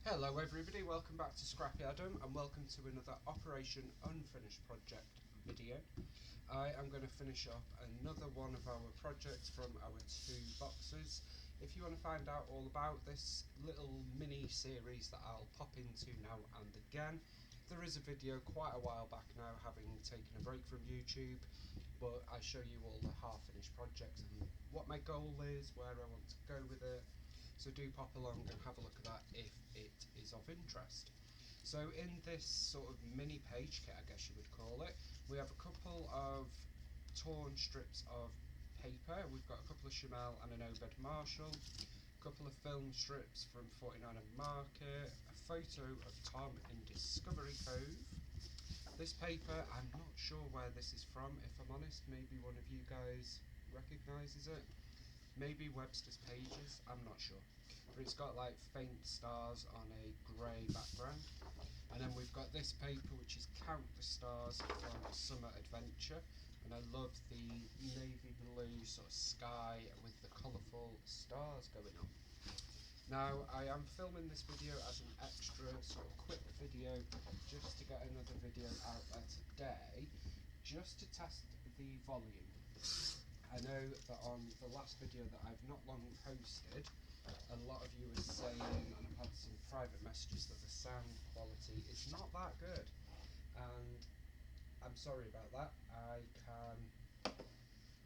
Hello everybody, welcome back to Scrappy Adam and welcome to another Operation Unfinished Project video. I am going to finish up another one of our projects from our two boxes. If you want to find out all about this little mini series that I'll pop into now and again, there is a video quite a while back now, having taken a break from YouTube, but I show you all the half-finished projects and what my goal is, where I want to go with it. So do pop along and have a look at that if it is of interest. So in this sort of mini page kit, I guess you would call it, we have a couple of torn strips of paper. We've got a couple of Chamel and an Obed Marshall, a couple of film strips from 49 and Market, a photo of Tom in Discovery Cove. This paper, I'm not sure where this is from, if I'm honest. Maybe one of you guys recognises it. Maybe Webster's Pages, I'm not sure. But it's got like faint stars on a grey background. And then we've got this paper which is Count the Stars from Summer Adventure. And I love the navy blue sort of sky with the colourful stars going on. Now I am filming this video as an extra sort of quick video just to get another video out there today, just to test the volume. I know that on the last video that I've not long posted, a lot of you are saying, and I've had some private messages, that the sound quality is not that good. And I'm sorry about that. I can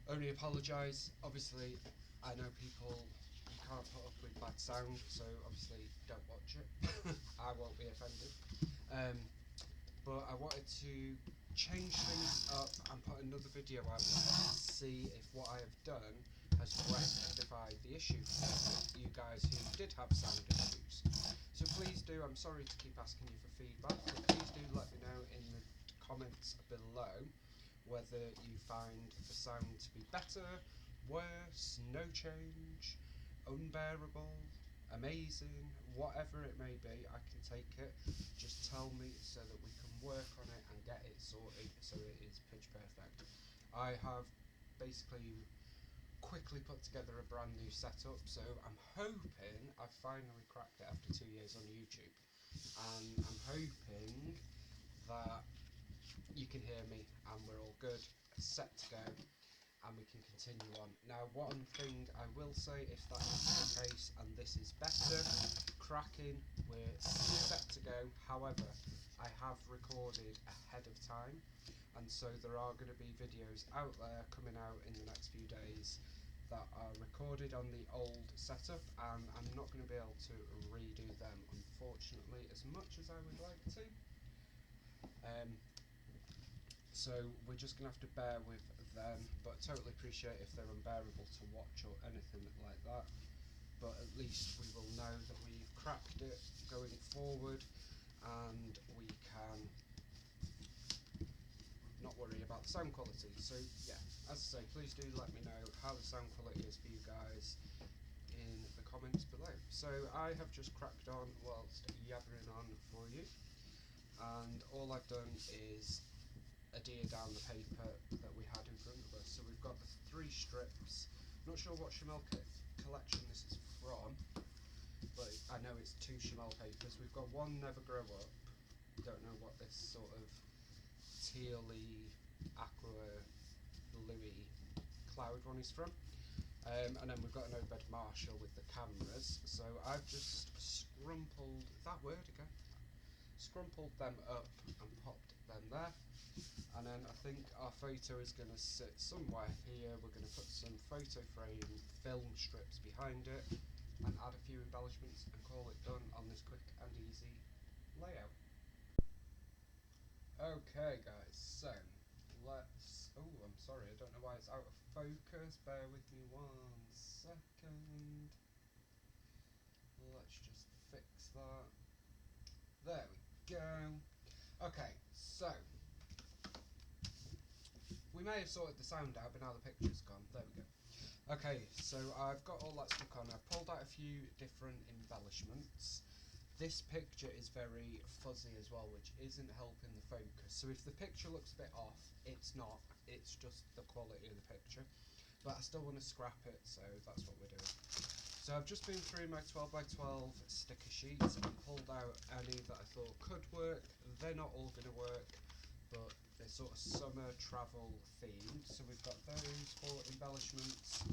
only apologise. Obviously, I know people, you can't put up with bad sound, so obviously don't watch it. I won't be offended. But I wanted to change things up and put another video out there to see if what I have done has rectified the issue for you guys who did have sound issues. So please do, I'm sorry to keep asking you for feedback, but please do let me know in the comments below whether you find the sound to be better, worse, no change, unbearable, amazing, whatever it may be. I can take it. Just tell me so that we can work on it and get it sorted so it is pitch perfect. I have basically quickly put together a brand new setup, so I'm hoping I've finally cracked it after 2 years on YouTube, and I'm hoping that you can hear me and we're all good, set to go, and we can continue on. Now, one thing I will say, if that is the case and this is better, cracking, we're set to go. However, I have recorded ahead of time, and so there are going to be videos out there coming out in the next few days that are recorded on the old setup, and I'm not going to be able to redo them, unfortunately, as much as I would like to. So we're just going to have to bear with them, but totally appreciate if they're unbearable to watch or anything like that. But at least we will know that we've cracked it going forward, and we can not worry about the sound quality. So yeah, as I say, please do let me know how the sound quality is for you guys in the comments below. So I have just cracked on whilst yabbering on for you, and all I've done is adhere down the paper that we had in front of us. So we've got the 3 strips. Not sure what Chamel collection this is from, but I know it's 2 Chamel papers. We've got one Never Grow Up. Don't know what this sort of tealy, aqua, bluey cloud one is from. And then we've got an Obed Marshall with the cameras. So I've just scrumpled them up and popped them there. And then I think our photo is going to sit somewhere here. We're going to put some photo frame film strips behind it and add a few embellishments and call it done on this quick and easy layout. Okay guys, so let's, oh I'm sorry, I don't know why it's out of focus, bear with me 1 second. Let's just fix that. There we go. Okay, so we may have sorted the sound out, but now the picture's gone. There we go. Okay, so I've got all that stuck on. I've pulled out a few different embellishments. This picture is very fuzzy as well, which isn't helping the focus. So if the picture looks a bit off, it's not. It's just the quality of the picture. But I still want to scrap it, so that's what we're doing. So I've just been through my 12x12 sticker sheets and pulled out any that I thought could work. They're not all going to work, but they're sort of summer travel themed. So we've got those for embellishments.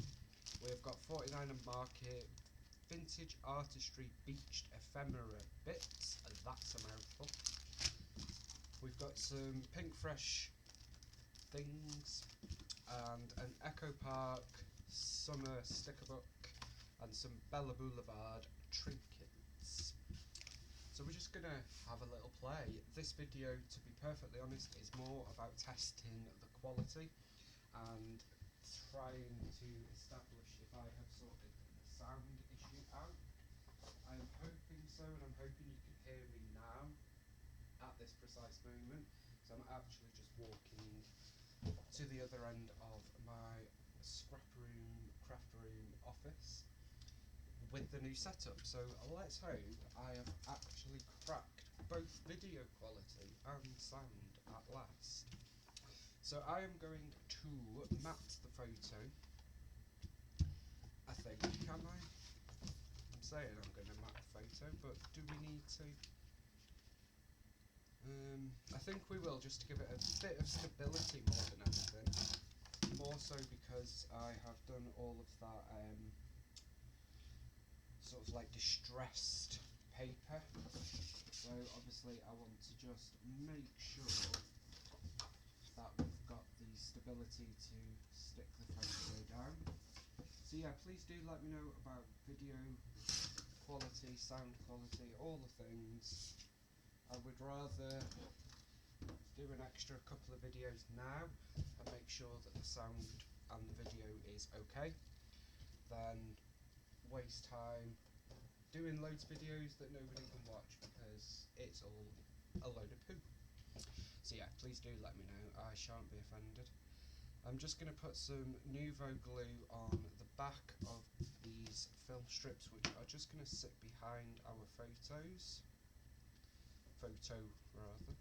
We've got 49 and Market Vintage Artistry Beached Ephemera Bits, and that's a mouthful. We've got some Pink Fresh things and an Echo Park summer sticker book and some Bella Boulevard trinkets. So we're just gonna have a little play. This video, to be perfectly honest, is more about testing the quality and trying to establish if I have sorted the sound issue out. I'm hoping so, and I'm hoping you can hear me now at this precise moment. So I'm actually just walking to the other end of my scrap room, craft room office with the new setup. So let's hope I have actually cracked both video quality and sound at last. So I am going to matte the photo, I think, can I? I'm saying I'm going to matte the photo, but do we need to? I think we will, just to give it a bit of stability more than anything. More so because I have done all of that sort of like distressed paper. So obviously I want to just make sure that we've got the stability to stick the photo down. So yeah, please do let me know about video quality, sound quality, all the things. I would rather do an extra couple of videos now and make sure that the sound and the video is okay than waste time doing loads of videos that nobody can watch because it's all a load of poo. So yeah, please do let me know, I shan't be offended. I'm just going to put some Nouveau glue on the back of these film strips, which are just going to sit behind our photo rather.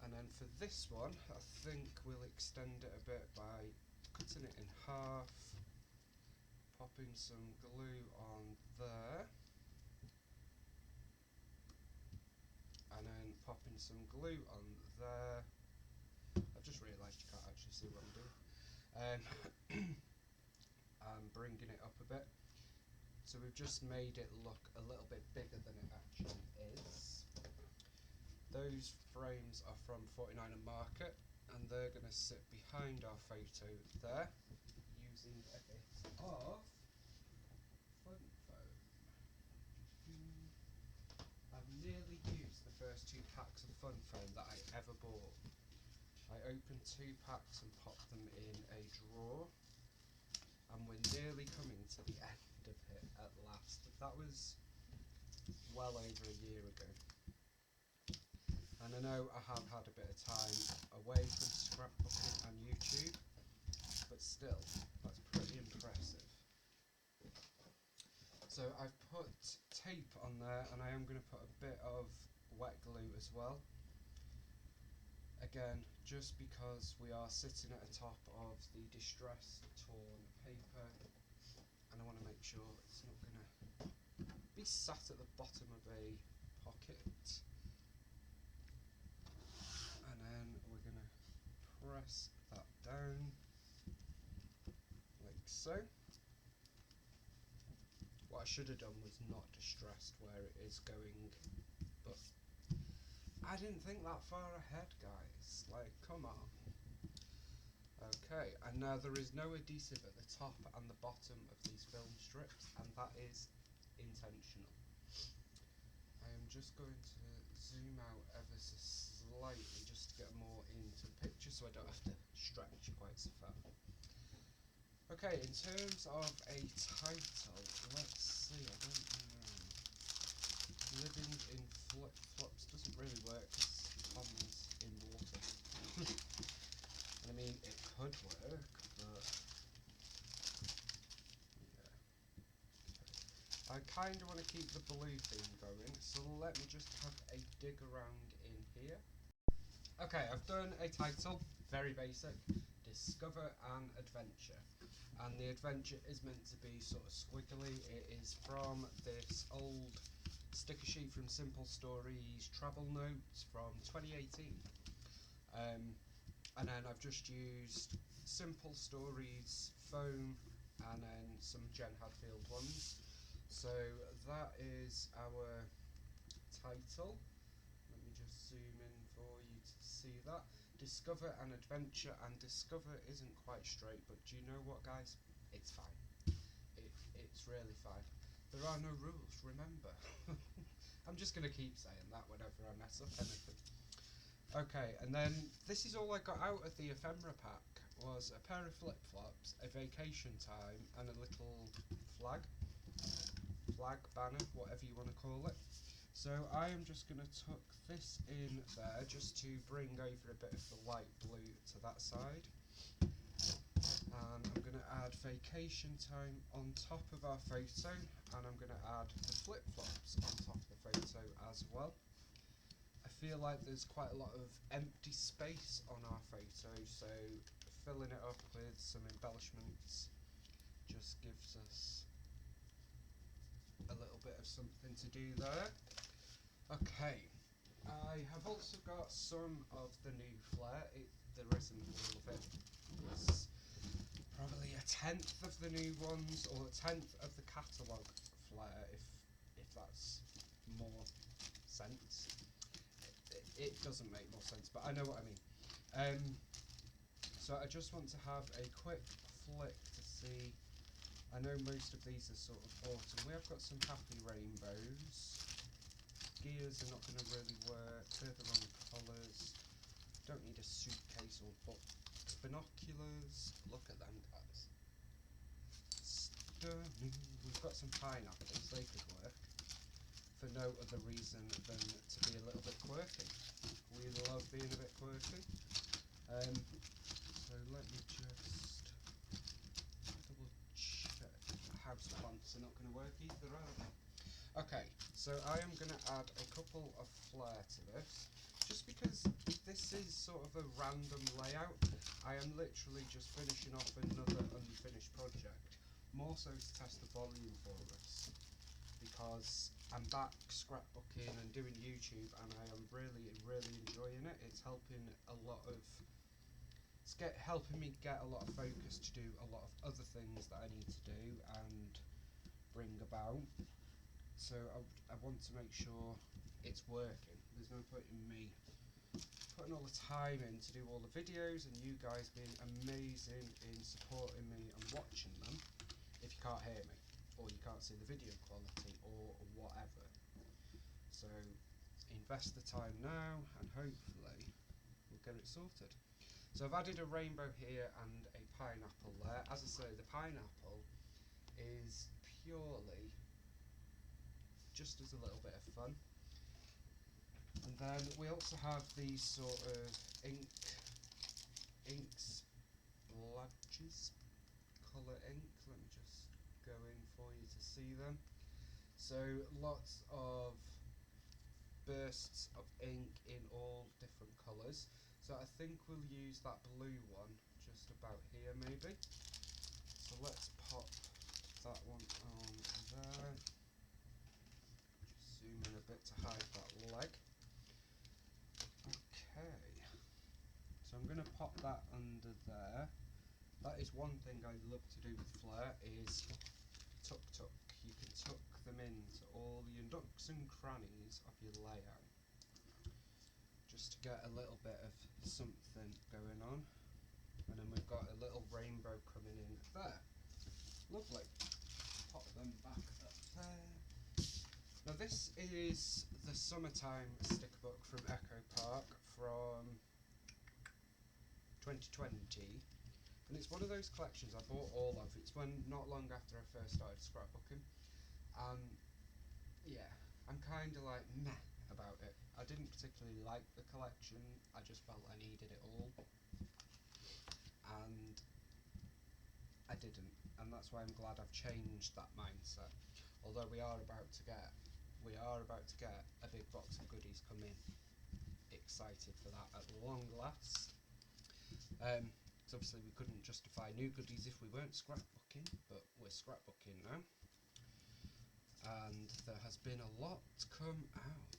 And then for this one, I think we'll extend it a bit by cutting it in half, popping some glue on there, and then popping some glue on there. I've just realised you can't actually see what I'm doing. I'm bringing it up a bit. So we've just made it look a little bit bigger than it actually is. Those frames are from 49 and Market, and they're going to sit behind our photo there, using a bit of fun foam. I've nearly used the first 2 packs of fun foam that I ever bought. I opened 2 packs and popped them in a drawer, and we're nearly coming to the end of it at last. That was well over a year ago. And I know I have had a bit of time away from scrapbooking and YouTube, but still, that's pretty impressive. So I've put tape on there, and I am going to put a bit of wet glue as well. Again, just because we are sitting at the top of the distressed torn paper, and I want to make sure it's not going to be sat at the bottom of a pocket. And then we're going to press that down like so. What I should have done was not distressed where it is going, but I didn't think that far ahead, guys. Like, come on. Okay, and now there is no adhesive at the top and the bottom of these film strips, and that is intentional. I am just going to zoom out ever so slightly just to get more into the picture so I don't have to stretch quite so far. Okay, in terms of a title, let's see, I don't know. Living in flip-flops doesn't really work because Tom's in water. I mean, it could work, but yeah. Okay. I kind of want to keep the blue theme going, so let me just have a dig around in here. Okay, I've done a title, very basic, Discover an Adventure. And the adventure is meant to be sort of squiggly. It is from this old sticker sheet from Simple Stories Travel Notes from 2018. And then I've just used Simple Stories foam and then some Jen Hadfield ones. So that is our title. Let me just zoom in for you to see that. Discover an adventure, and discover isn't quite straight, but do you know what, guys? It's fine. It's really fine. There are no rules, remember. I'm just going to keep saying that whenever I mess up anything. Okay, and then this is all I got out of the ephemera pack, was a pair of flip-flops, a vacation time, and a little flag, banner, whatever you want to call it. So I am just going to tuck this in there just to bring over a bit of the light blue to that side. And I'm going to add vacation time on top of our photo, and I'm going to add the flip-flops on top of the photo as well. I feel like there's quite a lot of empty space on our photo, so filling it up with some embellishments just gives us a little bit of something to do there. Okay, I have also got some of the new flair. There isn't all of it. It's probably a tenth of the new ones, or a tenth of the catalogue flair, if that's more sense. It doesn't make more sense, but I know what I mean. So I just want to have a quick flick to see. I know most of these are sort of autumn. We have got some happy rainbows. Gears are not going to really work. They're the wrong colours. Don't need a suitcase or book. Binoculars. Look at them, guys. Stunning. We've got some pineapples. They could work for no other reason than to be a little bit quirky. We love being a bit quirky. So let me just double check. House plants are not going to work either, are they? Okay, so I am going to add a couple of flair to this, just because this is sort of a random layout. I am literally just finishing off another unfinished project, more so to test the volume for us, because I'm back scrapbooking and doing YouTube, and I am really enjoying it. It's helping helping me get a lot of focus to do a lot of other things that I need to do and bring about. So I want to make sure it's working. There's no point in me putting all the time in to do all the videos and you guys being amazing in supporting me and watching them if you can't hear me, or you can't see the video quality, or whatever. So invest the time now and hopefully we'll get it sorted. So I've added a rainbow here and a pineapple there. As I say, the pineapple is purely just as a little bit of fun. And then we also have these sort of ink splodges, colour ink. Let me just go in for you to see them. So lots of bursts of ink in all different colours. So I think we'll use that blue one just about here maybe. So let's pop that one on there. Just zoom in a bit to hide that leg. Okay. So I'm going to pop that under there. That is one thing I love to do with flair, is tuck. You can tuck them into all your nooks and crannies of your layout, just to get a little bit of something going on. And then we've got a little rainbow coming in there. Lovely. Pop them back up there. Now this is the summertime sticker book from Echo Park from 2020, and it's one of those collections I bought all of. It's when not long after I first started scrapbooking, and yeah, I'm kind of like meh about it. I didn't particularly like the collection, I just felt I needed it all, and I didn't, and that's why I'm glad I've changed that mindset. Although we are about to get a big box of goodies come in. Excited for that at long last. So obviously we couldn't justify new goodies if we weren't scrapbooking, but we're scrapbooking now. and there has been a lot come out.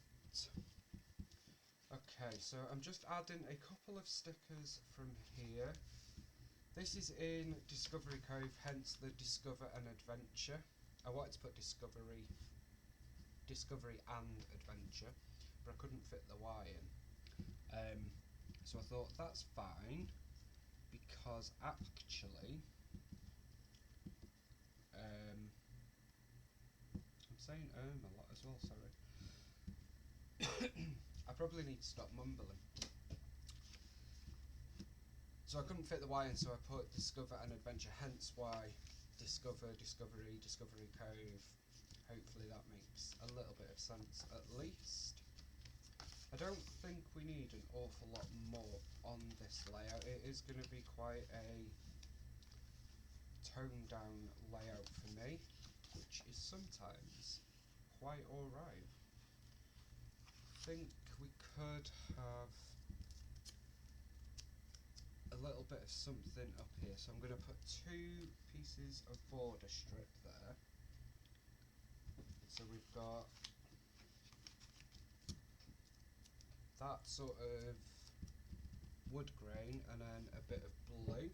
Okay, so I'm just adding a couple of stickers from here. This is in Discovery Cove, hence the Discover and Adventure. I wanted to put Discovery and Adventure, but I couldn't fit the Y in. So I thought that's fine, because actually, I'm saying a lot as well, sorry. I probably need to stop mumbling. So I couldn't fit the Y in, so I put Discover and Adventure, hence why Discover, Discovery, Discovery Cove. Hopefully that makes a little bit of sense at least. I don't think we need an awful lot more on this layout. It is going to be quite a toned down layout for me, which is sometimes quite alright. I think we could have a little bit of something up here, so I'm going to put 2 pieces of border strip there. So we've got that sort of wood grain and then a bit of blue,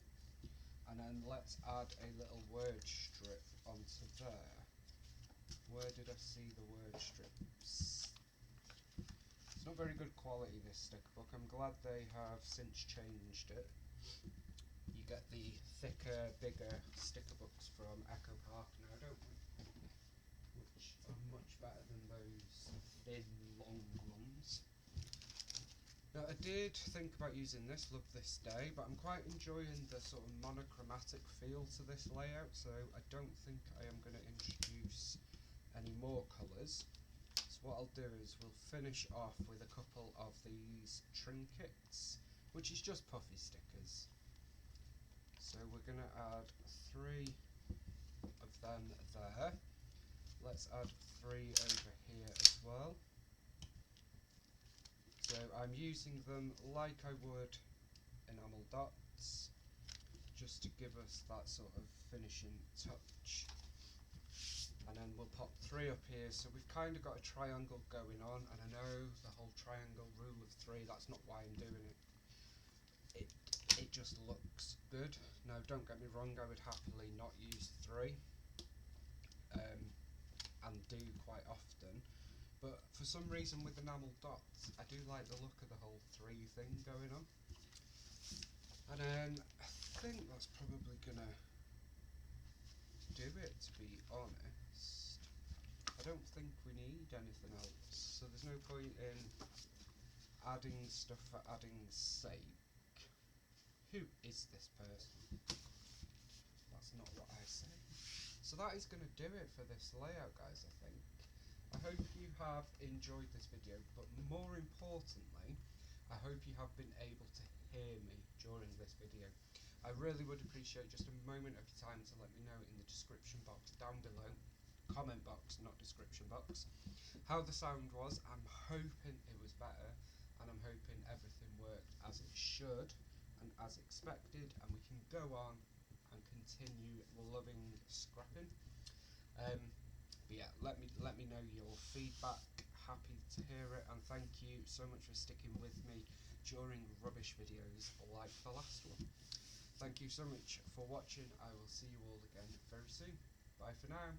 and then let's add a little word strip onto there. Where did I see the word strips? It's not very good quality, this sticker book. I'm glad they have since changed it. You get the thicker, bigger sticker books from Echo Park now, don't we? Which are much better than those thin, long ones. Now, I did think about using this, Love This Day, but I'm quite enjoying the sort of monochromatic feel to this layout, so I don't think I am going to introduce any more colours. So what I'll do is we'll finish off with a couple of these trinkets, which is just puffy stickers. So we're going to add 3 of them there. Let's add 3 over here as well. So I'm using them like I would enamel dots, just to give us that sort of finishing touch. And then we'll pop 3 up here, so we've kind of got a triangle going on, and I know the whole triangle rule of 3, that's not why I'm doing it. It just looks good. Now don't get me wrong, I would happily not use 3, and do quite often, but for some reason with enamel dots, I do like the look of the whole 3 thing going on. And then I think that's probably gonna do it, to be honest. I don't think we need anything else, so there's no point in adding stuff for adding's sake. Who is this person? That's not what I say. So that is going to do it for this layout, guys, I think. I hope you have enjoyed this video, but more importantly, I hope you have been able to hear me during this video. I really would appreciate just a moment of your time to let me know in the description box down below, comment box, not description box, how the sound was. I'm hoping it was better, and I'm hoping everything worked as it should and as expected, and we can go on and continue loving scrapping. But yeah, let me know your feedback. Happy to hear it, and thank you so much for sticking with me during rubbish videos like the last one. Thank you so much for watching. I will see you all again very soon. Bye for now.